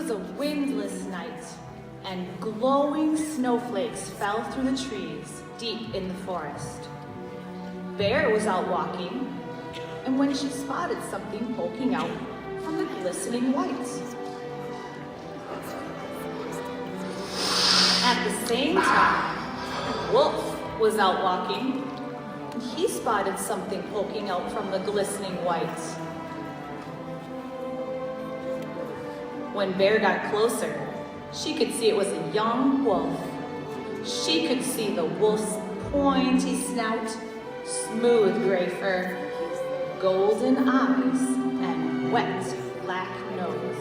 was a windless night, and glowing snowflakes fell through the trees deep in the forest. Bear was out walking, and when she spotted something poking out from the glistening white. At the same time, Wolf was out walking, and he spotted something poking out from the glistening white. When Bear got closer, she could see it was a young wolf. She could see the wolf's pointy snout, smooth gray fur, golden eyes, and wet black nose.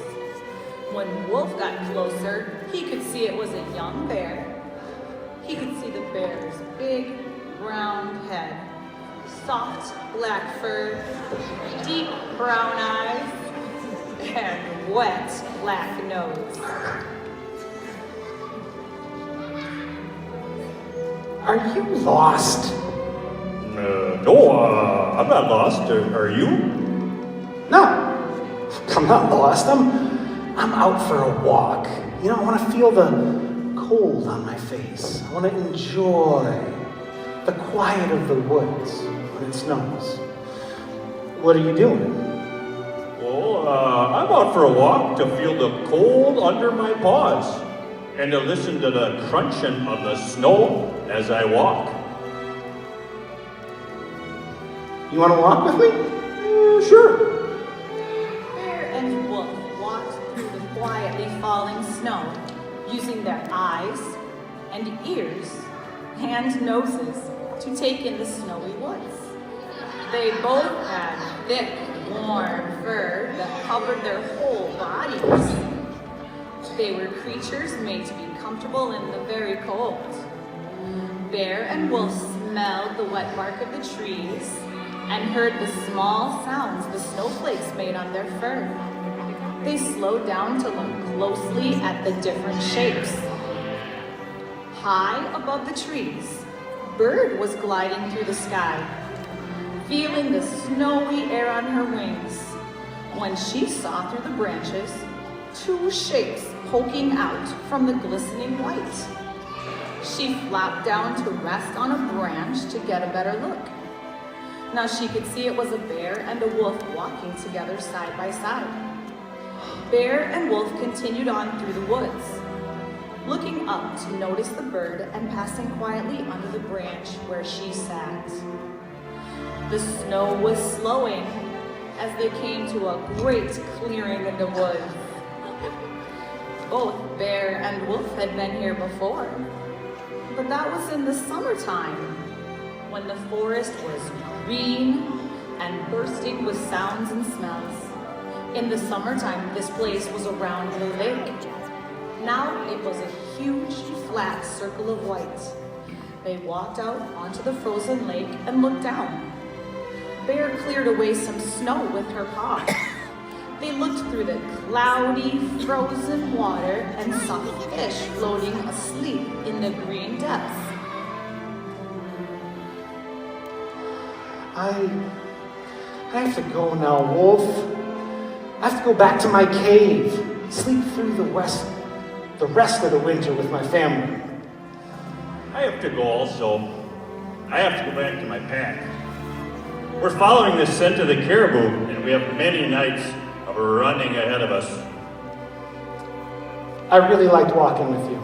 When Wolf got closer, he could see it was a young bear. He could see the bear's big brown head, soft black fur, deep brown eyes, and wet black nose. Are you lost? No, I'm not lost. Are you? No, I'm not lost. I'm out for a walk. You know, I want to feel the cold on my face. I want to enjoy the quiet of the woods when it snows. What are you doing? Well, I'm out for a walk to feel the cold under my paws and to listen to the crunching of the snow as I walk. You want to walk with me? Sure. Bear and Wolf walked through the quietly falling snow, using their eyes and ears and noses to take in the snowy woods. They both had thick, warm fur that covered their whole bodies. They were creatures made to be comfortable in the very cold. Bear and Wolf smelled the wet bark of the trees and heard the small sounds the snowflakes made on their fur. They slowed down to look closely at the different shapes. High above the trees, Bird was gliding through the sky, feeling the snowy air on her wings, when she saw through the branches two shapes poking out from the glistening white. She flopped down to rest on a branch to get a better look. Now she could see it was a bear and a wolf walking together side by side. Bear and Wolf continued on through the woods, looking up to notice the bird and passing quietly under the branch where she sat. The snow was slowing, as they came to a great clearing in the woods. Both Bear and Wolf had been here before, but that was in the summertime, when the forest was green and bursting with sounds and smells. In the summertime, this place was around the lake. Now it was a huge, flat circle of white. They walked out onto the frozen lake and looked down. Bear cleared away some snow with her paw. They looked through the cloudy, frozen water and saw fish floating asleep in the green depths. I have to go now, Wolf. I have to go back to my cave, sleep through the rest of the winter with my family. I have to go also. I have to go back to my pack. We're following the scent of the caribou, and we have many nights of running ahead of us. I really liked walking with you.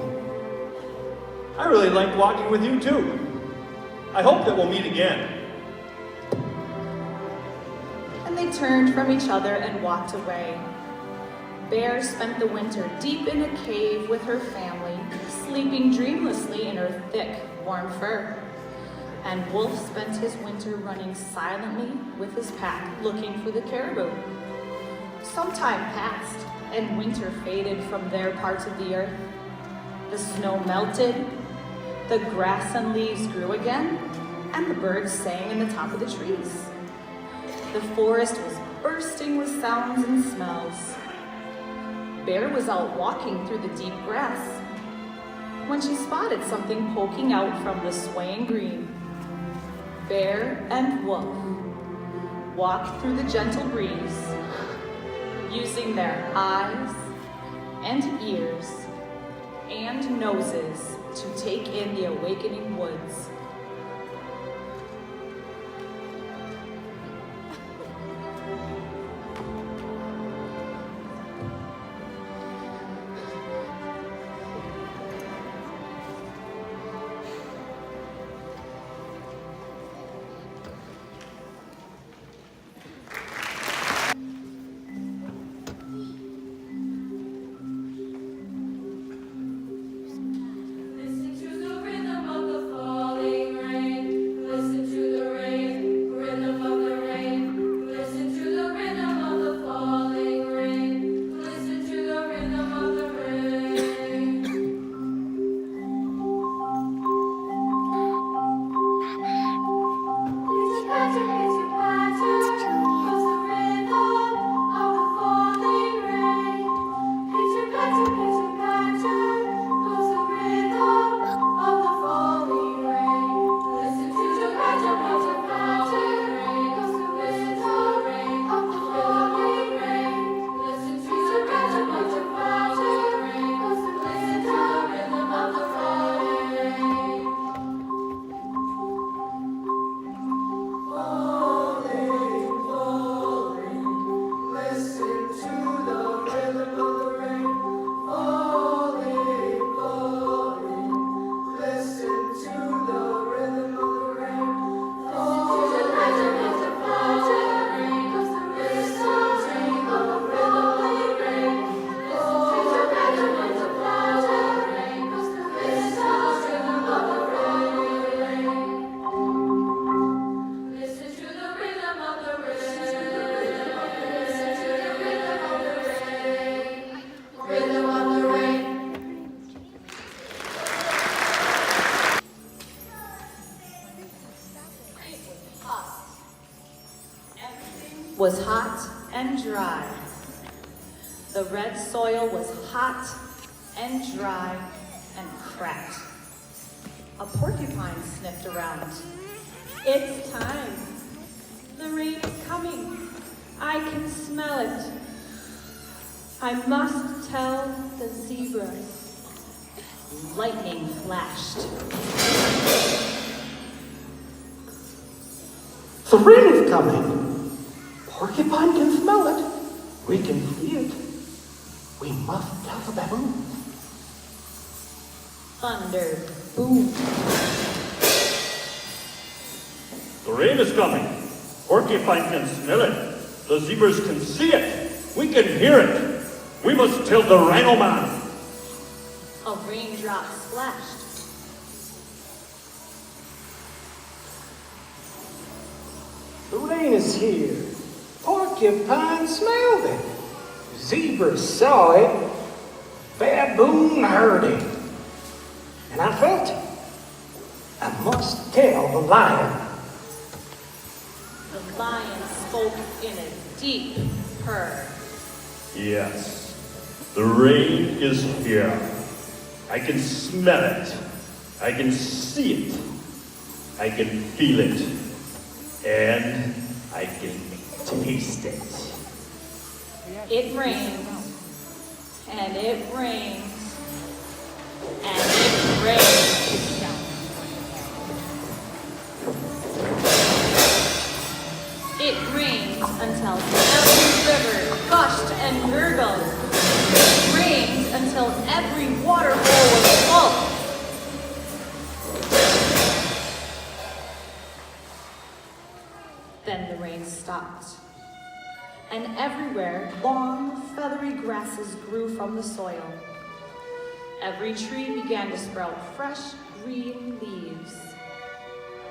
I really liked walking with you too. I hope that we'll meet again. And they turned from each other and walked away. Bear spent the winter deep in a cave with her family, sleeping dreamlessly in her thick, warm fur. And Wolf spent his winter running silently with his pack, looking for the caribou. Some time passed, and winter faded from their parts of the earth. The snow melted, the grass and leaves grew again, and the birds sang in the top of the trees. The forest was bursting with sounds and smells. Bear was out walking through the deep grass when she spotted something poking out from the swaying green. Bear and Wolf walked through the gentle breeze, using their eyes and ears and noses to take in the awakening woods. Was hot and dry. The red soil was hot and dry and cracked. A porcupine sniffed around. It's time. The rain is coming. I can smell it. I must tell the zebras. Lightning flashed. The rain is coming. Porcupine can smell it. We can see it. We must tell the baboons. Thunder boomed. The rain is coming. Porcupine can smell it. The zebras can see it. We can hear it. We must tell the rhino man. A raindrop splashed. The rain is here. Porcupine smelled it. Zebra saw it. Baboon heard it. And I felt it. I must tell the lion. The lion spoke in a deep purr. Yes, the rain is here. I can smell it. I can see it. I can feel it. And I can taste it. It rains, and it rains, and it rains. It rained until every river gushed and gurgled. It rained until every water hole was full. Then the rain stopped, and everywhere long, feathery grasses grew from the soil. Every tree began to sprout fresh, green leaves.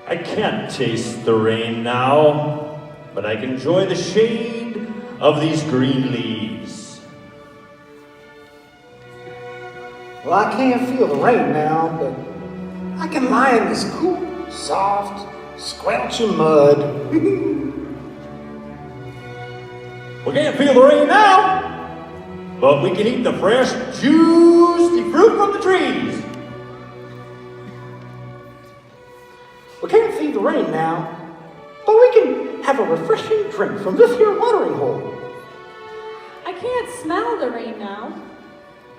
I can't taste the rain now, but I can enjoy the shade of these green leaves. Well, I can't feel the rain now, but I can lie in this cool, soft, squelching mud. We can't feel the rain now, but we can eat the fresh, juicy fruit from the trees. We can't feel the rain now, but we can have a refreshing drink from this here watering hole. I can't smell the rain now,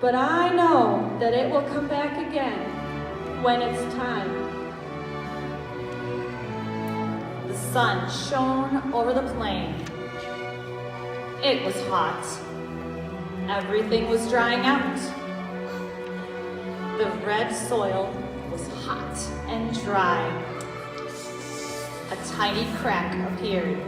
but I know that it will come back again when it's time. The sun shone over the plain. It was hot. Everything was drying out. The red soil was hot and dry. A tiny crack appeared.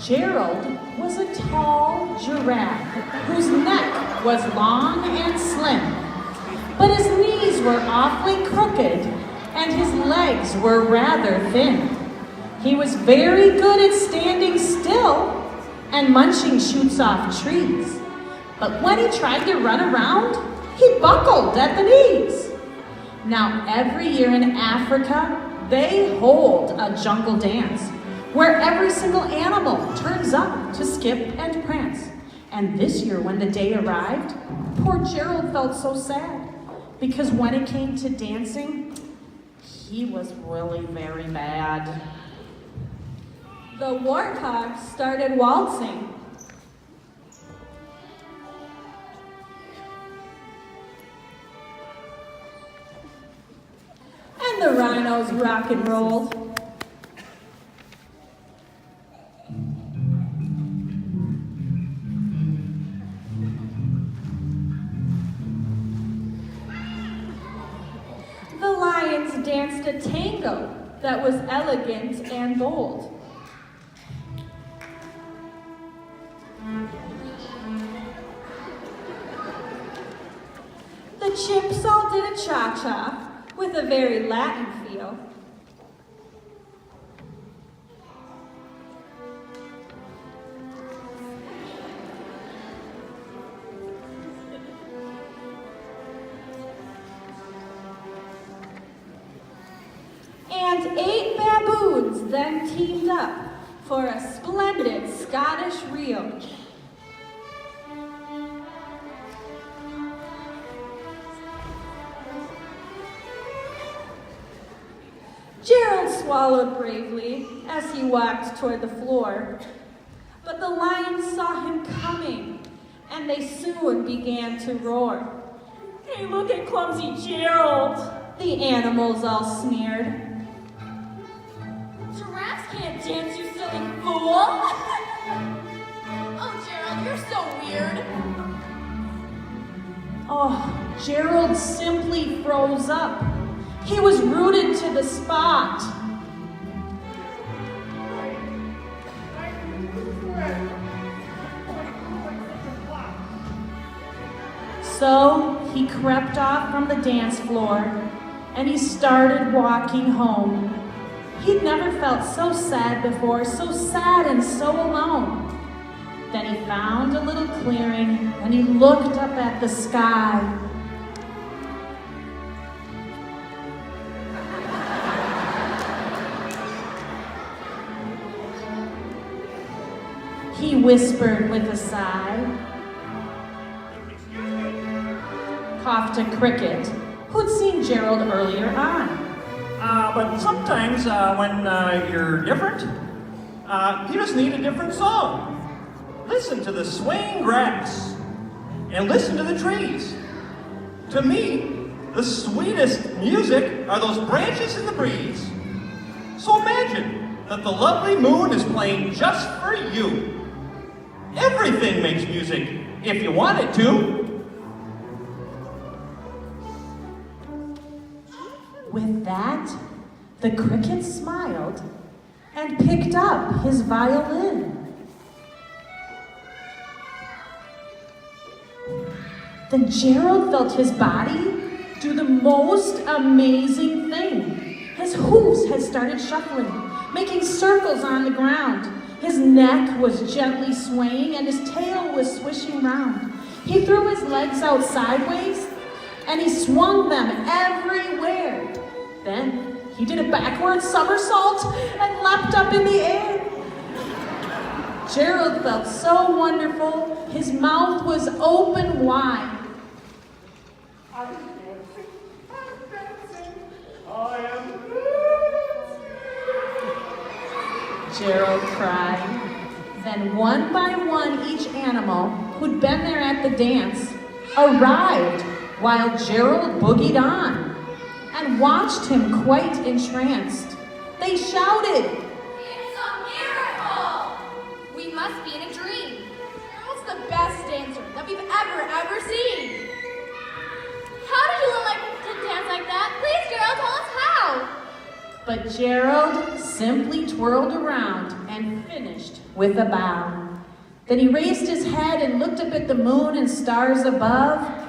Gerald was a tall giraffe whose neck was long and slim, but his knees were awfully crooked and his legs were rather thin. He was very good at standing still and munching shoots off trees, but when he tried to run around, he buckled at the knees. Now every year in Africa, they hold a jungle dance where every single animal turns up to skip and prance. And this year when the day arrived, poor Gerald felt so sad because when it came to dancing, he was really very bad. The warthog started waltzing. And the rhinos rock and rolled. The lions danced a tango that was elegant and bold. The chimps all did a cha-cha with a very Latin feel. And 8 baboons then teamed up for a splendid Scottish reel. Gerald swallowed bravely as he walked toward the floor, but the lions saw him coming, and they soon began to roar. "Hey, look at clumsy Gerald!" the animals all sneered. Giraffes can't dance, you silly fool! Oh, Gerald, you're so weird. Oh, Gerald simply froze up. He was rooted to the spot. So he crept off from the dance floor and he started walking home. He'd never felt so sad before, so sad and so alone. Then he found a little clearing and he looked up at the sky. He whispered with a sigh. Coughed a cricket, who'd seen Gerald earlier on. But sometimes when you're different, you just need a different song. Listen to the swaying grass and listen to the trees. To me, the sweetest music are those branches in the breeze. So imagine that the lovely moon is playing just for you. Everything makes music if you want it to. With that, the cricket smiled and picked up his violin. Then Gerald felt his body do the most amazing thing. His hooves had started shuffling, making circles on the ground. His neck was gently swaying and his tail was swishing round. He threw his legs out sideways and he swung them everywhere. Then he did a backward somersault and leapt up in the air. Gerald felt so wonderful, his mouth was open wide. Gerald cried. Then one by one, each animal who'd been there at the dance arrived while Gerald boogied on and watched him quite entranced. They shouted, It's a miracle! We must be in a dream. Gerald's the best dancer that we've ever seen. How did you learn to dance like that? Please, Gerald, tell us how. But Gerald simply twirled around and finished with a bow. Then he raised his head and looked up at the moon and stars above.